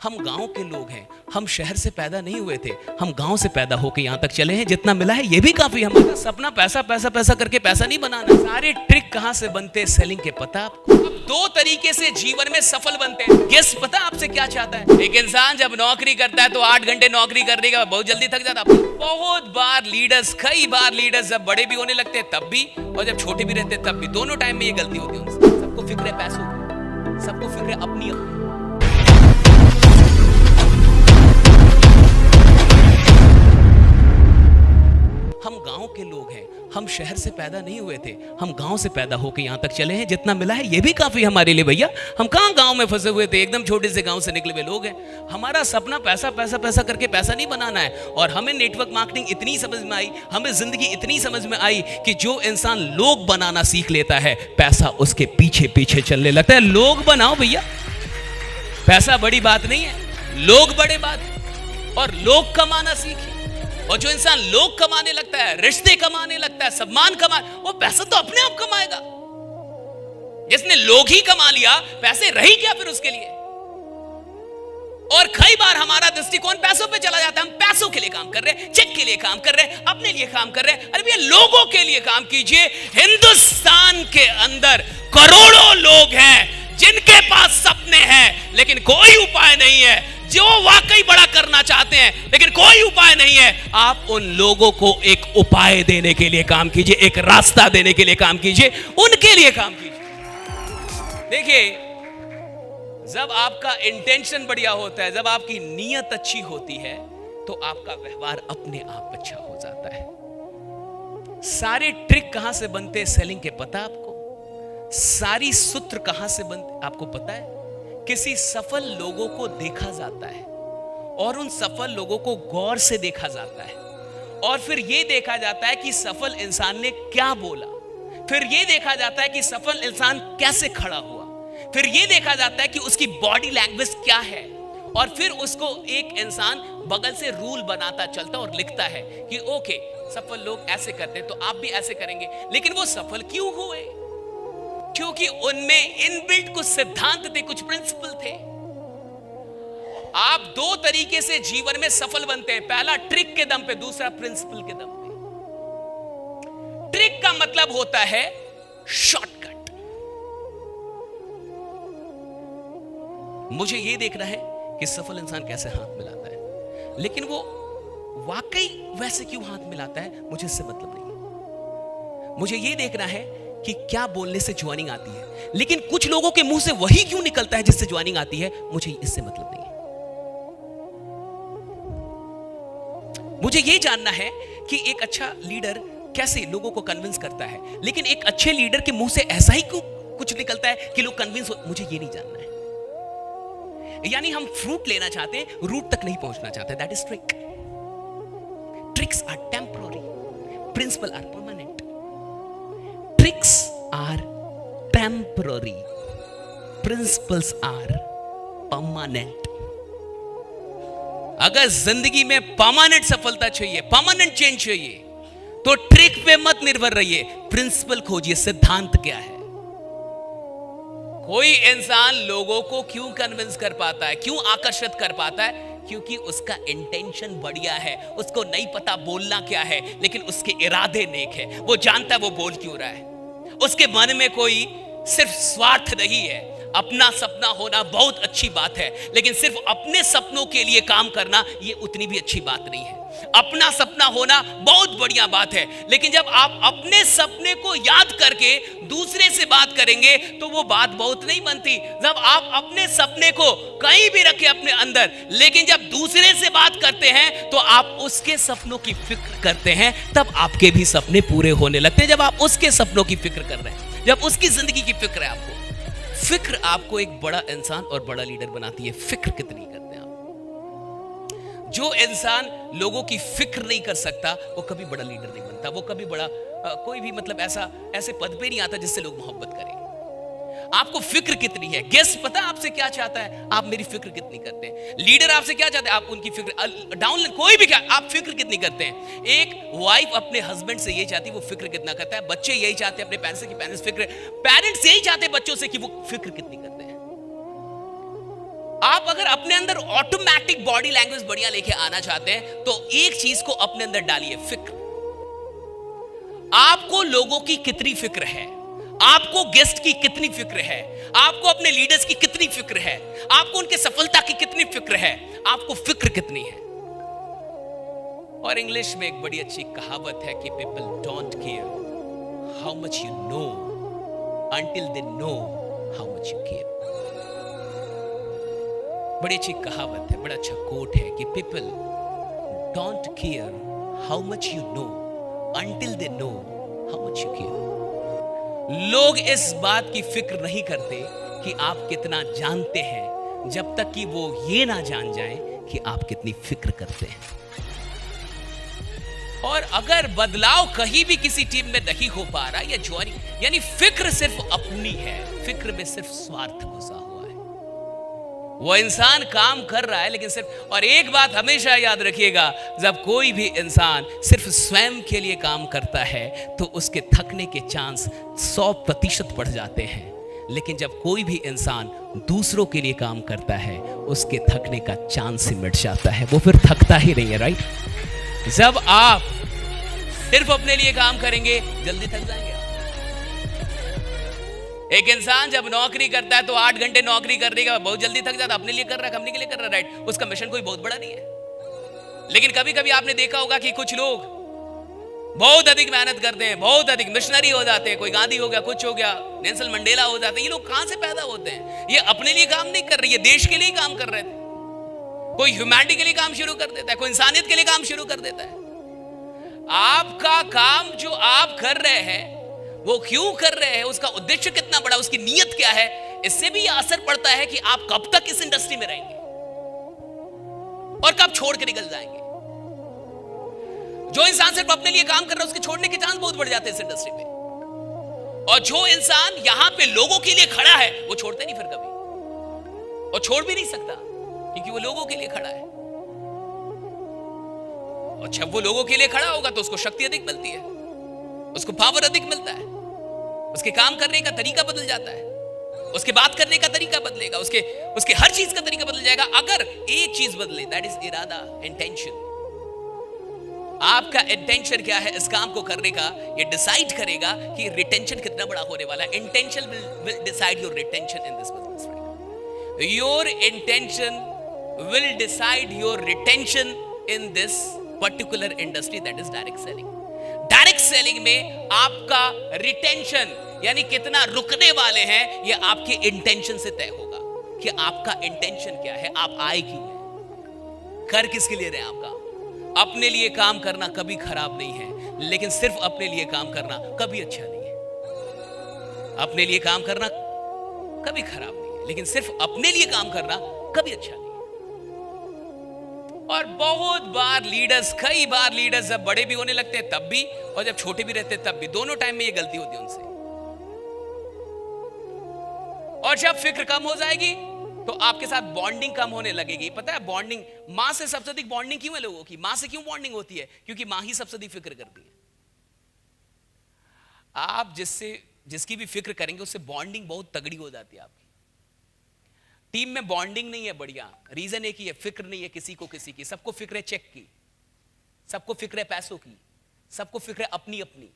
हम गांव के लोग हैं, हम शहर से पैदा नहीं हुए थे, हम गांव से पैदा होकर यहां तक चले हैं। जितना मिला है ये भी काफी। हमारा सपना पैसा पैसा पैसा करके पैसा नहीं बनाना। सारे ट्रिक कहां से बनते हैं सेलिंग के, पता आपको? दो तरीके से जीवन में सफल बनते हैं। गेस पता आपसे क्या चाहता है? एक इंसान जब नौकरी करता है तो 8 घंटे नौकरी करने का बहुत जल्दी थक जाता है। बहुत बार लीडर्स, कई बार लीडर्स जब बड़े भी होने लगते हैं तब भी, और जब छोटे भी रहते हैं तब भी, दोनों टाइम में ये गलती होती है उनसे। सबको फिक्र है पैसों की, सबको फिक्र है अपनी। हम गांव के लोग हैं, हम शहर से पैदा नहीं हुए थे, हम गांव से पैदा होकर यहां तक चले हैं। जितना मिला है ये भी काफी हमारे लिए भैया। हम कहां गांव में फंसे हुए थे, एकदम छोटे से गांव से निकले हुए लोग हैं। हमारा सपना पैसा पैसा पैसा करके पैसा नहीं बनाना है। और हमें नेटवर्क मार्केटिंग इतनी समझ में आई, हमें जिंदगी इतनी समझ में आई कि जो इंसान लोग बनाना सीख लेता है, पैसा उसके पीछे पीछे चलने लगता है। लोग बनाओ भैया, पैसा बड़ी बात नहीं है, लोग बड़े बात है। और लोग कमाना सीखिए। और जो इंसान लोग कमाने लगता है, रिश्ते कमाने लगता है, सम्मान वो पैसा तो अपने आप कमाएगा। जिसने लोग ही कमा लिया, पैसे रही क्या फिर उसके लिए? और कई बार हमारा दृष्टिकोण पैसों पे चला जाता है। हम पैसों के लिए काम कर रहे हैं, चेक के लिए काम कर रहे हैं, अपने लिए काम कर रहे हैं। अरे भैया लोगों के लिए काम कीजिए। हिंदुस्तान के अंदर करोड़ों लोग हैं जिनके पास सपने हैं लेकिन कोई उपाय नहीं है, जो वाकई बड़ा करना चाहते हैं लेकिन कोई उपाय नहीं है। आप उन लोगों को एक उपाय देने के लिए काम कीजिए, एक रास्ता देने के लिए काम कीजिए, उनके लिए काम कीजिए। देखिए, जब आपका इंटेंशन बढ़िया होता है, जब आपकी नीयत अच्छी होती है, तो आपका व्यवहार अपने आप अच्छा हो जाता है। सारे ट्रिक कहां से बनते हैं सेलिंग के, पता आपको? सारी सूत्र कहां से बनते आपको पता है? किसी सफल लोगों को देखा जाता है और उन सफल लोगों को गौर से देखा जाता है, और फिर यह देखा जाता है कि सफल इंसान ने क्या बोला, फिर यह देखा जाता है कि सफल इंसान कैसे खड़ा हुआ, फिर यह देखा जाता है कि उसकी बॉडी लैंग्वेज क्या है, और फिर उसको एक इंसान बगल से रूल बनाता चलता और लिखता है कि ओके, सफल लोग ऐसे करते हैं तो आप भी ऐसे करेंगे। लेकिन वो सफल क्यों हुए? क्योंकि उनमें इनबिल्ट कुछ सिद्धांत थे, कुछ प्रिंसिपल थे। आप दो तरीके से जीवन में सफल बनते हैं, पहला ट्रिक के दम पे, दूसरा प्रिंसिपल के दम पे। ट्रिक का मतलब होता है शॉर्टकट। मुझे यह देखना है कि सफल इंसान कैसे हाथ मिलाता है, लेकिन वो वाकई वैसे क्यों हाथ मिलाता है, मुझे इससे मतलब नहीं है। मुझे यह देखना है कि क्या बोलने से ज्वाइनिंग आती है, लेकिन कुछ लोगों के मुंह से वही क्यों निकलता है जिससे ज्वाइनिंग आती है, मुझे इससे मतलब नहीं है। मुझे यह जानना है कि एक अच्छा लीडर कैसे लोगों को कन्विंस करता है, लेकिन एक अच्छे लीडर के मुंह से ऐसा ही क्यों कुछ निकलता है कि लोग कन्विंस हो, मुझे यह नहीं जानना है। यानी हम फ्रूट लेना चाहते हैं, रूट तक नहीं पहुंचना चाहते। That is trick. Tricks are temporary, principle are permanent. Tricks are temporary, principles are permanent. अगर जिंदगी में परमानेंट सफलता चाहिए, परमानेंट चेंज चाहिए, तो ट्रिक पे मत निर्भर रहिए, प्रिंसिपल खोजिए, सिद्धांत क्या है। कोई इंसान लोगों को क्यों कन्विंस कर पाता है, क्यों आकर्षित कर पाता है? क्योंकि उसका इंटेंशन बढ़िया है, उसको नहीं पता बोलना क्या है, लेकिन उसके इरादे नेक है। वो जानता है वो बोल क्यों रहा है। उसके मन में कोई सिर्फ स्वार्थ नहीं है। अपना सपना होना बहुत अच्छी बात है, लेकिन सिर्फ अपने सपनों के लिए काम करना ये उतनी भी अच्छी बात नहीं है। अपना सपना होना बहुत बढ़िया बात है, लेकिन जब आप अपने सपने को याद करके दूसरे से बात करेंगे तो वो बात बहुत नहीं बनती। जब आप अपने सपने को कहीं भी रखें अपने अंदर, लेकिन जब दूसरे से बात करते हैं तो आप उसके सपनों की फिक्र करते हैं, तब आपके भी सपने पूरे होने लगते हैं। जब आप उसके सपनों की फिक्र कर रहे हैं, जब उसकी जिंदगी की फिक्र है आपको, फिक्र आपको एक बड़ा इंसान और बड़ा लीडर बनाती है। फिक्र कितनी करते हैं आप? जो इंसान लोगों की फिक्र नहीं कर सकता वो कभी बड़ा लीडर नहीं बनता, वो कभी बड़ा कोई भी मतलब ऐसे पद पे नहीं आता जिससे लोग मोहब्बत करें। आपको फिक्र कितनी है? गेस्ट पता आपसे क्या चाहता है? आप मेरी फिक्र कितनी करते हैं? लीडर आपसे क्या चाहते हैं? आप उनकी फिक्र, डाउनलाइन कोई भी क्या, आप फिक्र कितनी करते हैं? एक वाइफ अपने हस्बैंड से यही चाहती है वो फिक्र कितना करता है। बच्चे यही चाहते हैं अपने पेरेंट्स से कि पेरेंट्स फिक्र, पेरेंट्स यही चाहते हैं बच्चों से कि वो फिक्र कितनी करते हैं। आप अगर अपने अंदर ऑटोमेटिक बॉडी लैंग्वेज बढ़िया लेके आना चाहते हैं तो एक चीज को अपने अंदर डालिए, फिक्र। आपको लोगों की कितनी फिक्र है, आपको गेस्ट की कितनी फिक्र है, आपको अपने लीडर्स की कितनी फिक्र है, आपको उनके सफलता की कितनी फिक्र है, आपको फिक्र कितनी है। और इंग्लिश में एक बड़ी अच्छी कहावत है कि people don't care how much you know until they know how much you care. बड़ी अच्छी कहावत है, बड़ा अच्छा कोट है कि people don't care how much you know until they know how much you care. लोग इस बात की फिक्र नहीं करते कि आप कितना जानते हैं जब तक कि वो ये ना जान जाएं कि आप कितनी फिक्र करते हैं। और अगर बदलाव कहीं भी किसी टीम में नहीं हो पा रहा या ज्वाइनिंग, यानी फिक्र सिर्फ अपनी है, फिक्र में सिर्फ स्वार्थ घुसा हुआ है। वो इंसान काम कर रहा है लेकिन सिर्फ, और एक बात हमेशा याद रखिएगा, जब कोई भी इंसान सिर्फ स्वयं के लिए काम करता है तो उसके थकने के चांस 100% बढ़ जाते हैं। लेकिन जब कोई भी इंसान दूसरों के लिए काम करता है उसके थकने का चांस ही मिट जाता है, वो फिर थकता ही नहीं है, राइट। जब आप सिर्फ अपने लिए काम करेंगे जल्दी थक जाएंगे। एक इंसान जब नौकरी करता है तो 8 घंटे नौकरी करने के बाद बहुत जल्दी थक जाता है। अपने लिए कर रहा है, कंपनी के लिए कर रहा है, राइट। उसका मिशन कोई बहुत बड़ा नहीं है। लेकिन कभी कभी आपने देखा होगा कि कुछ लोग बहुत अधिक मेहनत करते हैं, बहुत अधिक मिशनरी हो जाते हैं। कोई गांधी हो गया, कुछ हो गया, नेल्सन मंडेला हो जाते हैं। ये लोग कहां से पैदा होते हैं? ये अपने लिए काम नहीं कर रहे, ये देश के लिए काम कर रहे थे। कोई ह्यूमैनिटी के लिए काम शुरू कर देता है, कोई इंसानियत के लिए काम शुरू कर देता है। आपका काम जो आप कर रहे हैं वो क्यों कर रहे हैं, उसका उद्देश्य कितना बड़ा, उसकी नीयत क्या है, इससे भी असर पड़ता है कि आप कब तक इस इंडस्ट्री में रहेंगे और कब छोड़ के निकल जाएंगे। जो इंसान सिर्फ अपने लिए काम कर रहा है उसके छोड़ने के चांस बहुत बढ़ जाते हैं इस इंडस्ट्री में। और जो इंसान यहां पे लोगों के लिए खड़ा है वो छोड़ते नहीं फिर कभी, और छोड़ भी नहीं सकता क्योंकि वो लोगों के लिए खड़ा है। और जब वो लोगों के लिए खड़ा होगा तो उसको शक्ति अधिक मिलती है, उसको पावर अधिक मिलता है, उसके काम करने का तरीका बदल जाता है, उसके बात करने का तरीका बदलेगा, उसके हर चीज का तरीका बदल जाएगा। अगर एक चीज बदले, दैट इज इरादा, इंटेंशन। आपका इंटेंशन क्या है इस काम को करने का, ये डिसाइड करेगा कि रिटेंशन कितना बड़ा होने वाला है। Intention will decide your retention in this business, right. Your intention will decide your retention in this particular industry, that is direct selling. Direct selling में आपका रिटेंशन यानी कितना रुकने वाले हैं ये आपके इंटेंशन से तय होगा कि आपका इंटेंशन क्या है, आप आए क्यों हैं, कर किसके लिए रहे हैं। आपका अपने लिए काम करना कभी खराब नहीं है, लेकिन सिर्फ अपने लिए काम करना कभी अच्छा नहीं है। अपने लिए काम करना कभी खराब नहीं है, लेकिन सिर्फ अपने लिए काम करना कभी अच्छा नहीं है। और बहुत बार लीडर्स, कई बार लीडर्स जब बड़े भी होने लगते हैं तब भी, और जब छोटे भी रहते हैं तब भी, दोनों टाइम में ये गलती होती है उनसे। और जब फिक्र कम हो जाएगी तो आपके साथ बॉन्डिंग कम होने लगेगी। पता है बॉन्डिंग, मां से सबसे अधिक बॉन्डिंग क्यों है लोगों की? मां से क्यों बॉन्डिंग होती है? क्योंकि मां ही सबसे अधिक फिक्र करती है। आप जिसकी भी फिक्र करेंगे उससे बॉन्डिंग बहुत तगड़ी हो जाती है आपकी। टीम में बॉन्डिंग नहीं है बढ़िया, रीजन एक ही है, फिक्र नहीं है किसी की। सबको फिक्र है चेक की, सबको फिक्र है पैसों की, सबको फिक्र है अपनी अपनी।